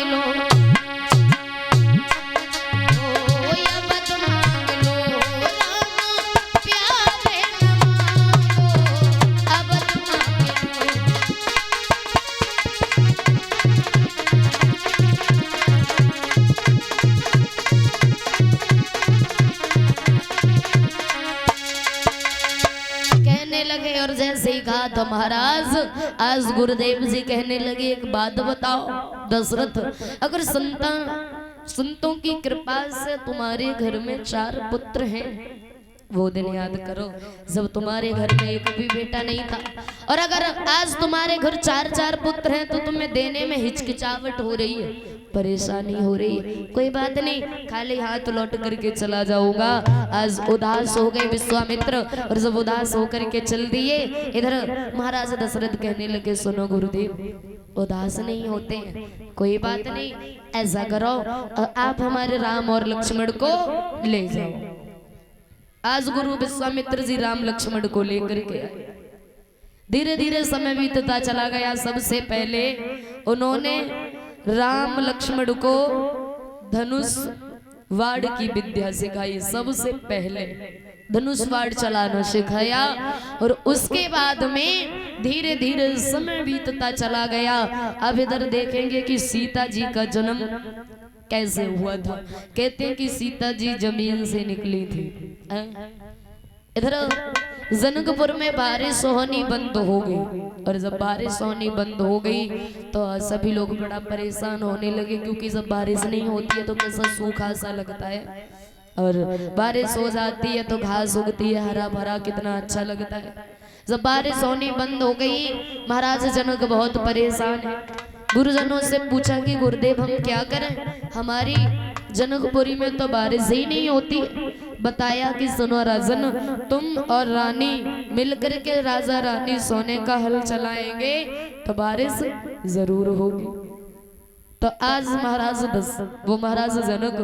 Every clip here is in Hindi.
लो, और जैसे ही कहा तो महाराज आज गुरुदेव जी कहने लगे एक बात बताओ दशरथ, अगर संतों की कृपा से तुम्हारे घर में 4 पुत्र हैं, वो दिन याद करो जब तुम्हारे घर में एक भी बेटा नहीं था, और अगर आज तुम्हारे घर 4 पुत्र हैं तो तुम्हें देने में हिचकिचावट हो रही है, परेशानी हो रही है, कोई बात नहीं, खाली हाथ लौट करके चला जाऊंगा। आज उदास हो गए विश्वामित्र, और जब उदास होकर के चल दिए, इधर महाराज दशरथ कहने लगे सुनो गुरुदेव, उदास नहीं होते हैं, कोई बात नहीं, ऐसा करो आप हमारे राम और लक्ष्मण को ले जाओ। आज गुरु विश्वामित्र जी राम लक्ष्मण को लेकर के आए। धीरे धीरे समय बीतता चला गया। सबसे पहले उन्होंने राम लक्ष्मण को धनुष वाड़ की विद्या सिखाई, सबसे पहले धनुष वाड़ चलाना सिखाया, और उसके बाद में धीरे धीरे समय बीतता चला गया। अब इधर देखेंगे कि सीता जी का जन्म कैसे हुआ था। कहते हैं कि सीता जी जमीन से निकली थी। इधर जनकपुर में बारिश होनी बंद हो गई, और जब बारिश होनी बंद हो गई तो सभी लोग बड़ा परेशान होने लगे, क्योंकि जब बारिश नहीं होती है तो कैसा सूखा सा लगता है, और बारिश हो जाती है तो घास उगती है, हरा भरा कितना अच्छा लगता है। जब बारिश होनी बंद हो गई, महाराज जनक बहुत परेशान है। गुरुजनों से पूछा कि गुरुदेव हम क्या करें, हमारी जनकपुरी में तो बारिश ही नहीं होती। बताया कि सुनो राजन, तुम और रानी मिलकर के राजा रानी सोने का हल चलाएंगे तो बारिश जरूर होगी। तो आज महाराज जनक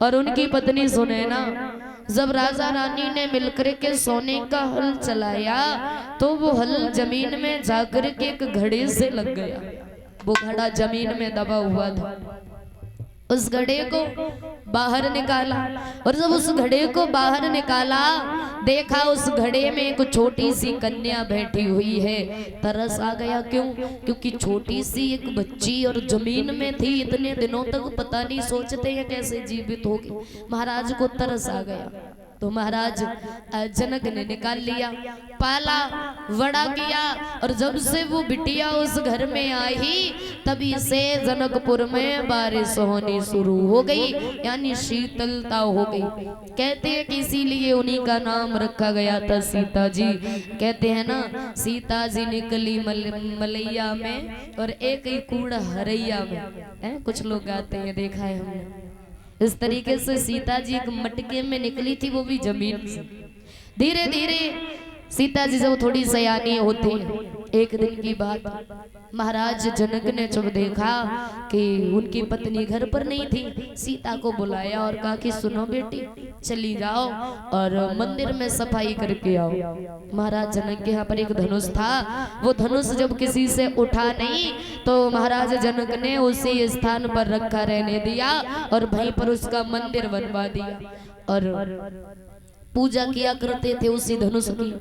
और उनकी पत्नी सुनैना, जब राजा रानी ने मिलकर के सोने का हल चलाया तो वो हल जमीन में जाकर के एक घड़े से लग गया। वो घड़ा जमीन में दबा हुआ था। उस घड़े को बाहर निकाला, और जब उस घड़े को बाहर निकाला, देखा उस घड़े में एक छोटी सी कन्या बैठी हुई है। तरस आ गया। क्यों? क्योंकि छोटी सी एक बच्ची और जमीन में थी इतने दिनों तक, पता नहीं सोचते हैं कैसे जीवित होगी। महाराज को तरस आ गया तो महाराज जनक ने निकाल लिया, पाला, बड़ा किया, और जब से वो बिटिया उस घर में आई तभी से जनकपुर में बारिश होनी शुरू हो गई, यानी शीतलता हो गई। कहते हैं कि इसीलिए उन्हीं का नाम रखा गया था सीता जी। कहते हैं ना, सीता जी निकली मलैया में और एक ही कूड़ा हरैया में। कुछ लोग गाते हैं, देखा है हमने। इस तरीके से सीता जी एक मटके में निकली थी, वो भी जमीन से। धीरे धीरे सीता जी जब थोड़ी सयानी होती, एक दिन की बात, महाराज जनक ने जब देखा कि उनकी पत्नी घर पर नहीं थी, सीता को बुलाया और कहा कि सुनो बेटी, चली जाओ और मंदिर में सफाई करके आओ। महाराज जनक के यहाँ पर एक धनुष था, वो धनुष जब किसी से उठा नहीं तो महाराज जनक ने उसी स्थान पर रखा रहने दिया और वहीं पर उसका मंदिर बनवा दिया और पूजा किया करते थे उसी धनुष की।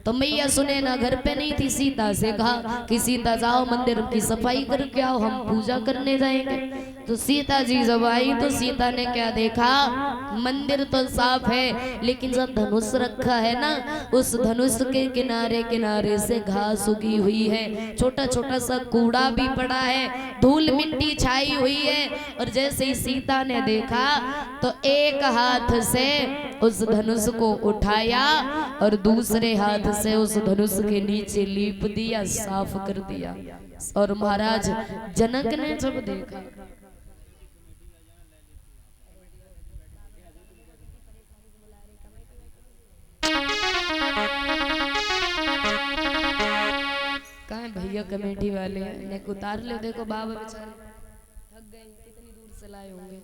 तो मैया सुनैना घर पे नहीं थी, सीता से कहा कि सीता जाओ मंदिर की सफाई करके आओ, हम पूजा करने जाएंगे। तो सीता जी जब आई तो सीता ने क्या देखा, मंदिर तो साफ है लेकिन जब धनुष रखा है ना, उस धनुष के किनारे किनारे से घास उगी हुई है, छोटा छोटा सा कूड़ा भी पड़ा है, धूल मिट्टी छाई हुई है। और जैसे ही सीता ने देखा तो एक हाथ से उस धनुष को उठाया और दूसरे हाथ से उस धनुष के नीचे लीप दिया, साफ कर दिया। और महाराज जनक ने जब देखा, कहाँ भैया कमेटी वाले ने उतार ले, देखो बाबा बेचारे थक गए, कितनी दूर से लाए होंगे।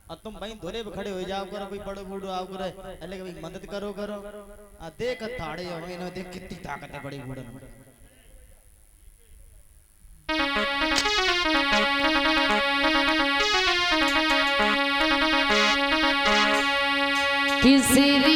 और तुम भाई धोरे पे खड़े हो जाओ करो, कोई बड़ो बूढ़ो आओ करे, अल्लाह की मदद करो करो। आ देख थाड़े होंगे ना, देख कितनी ताकत है बड़ी बूढ़े में। कि श्री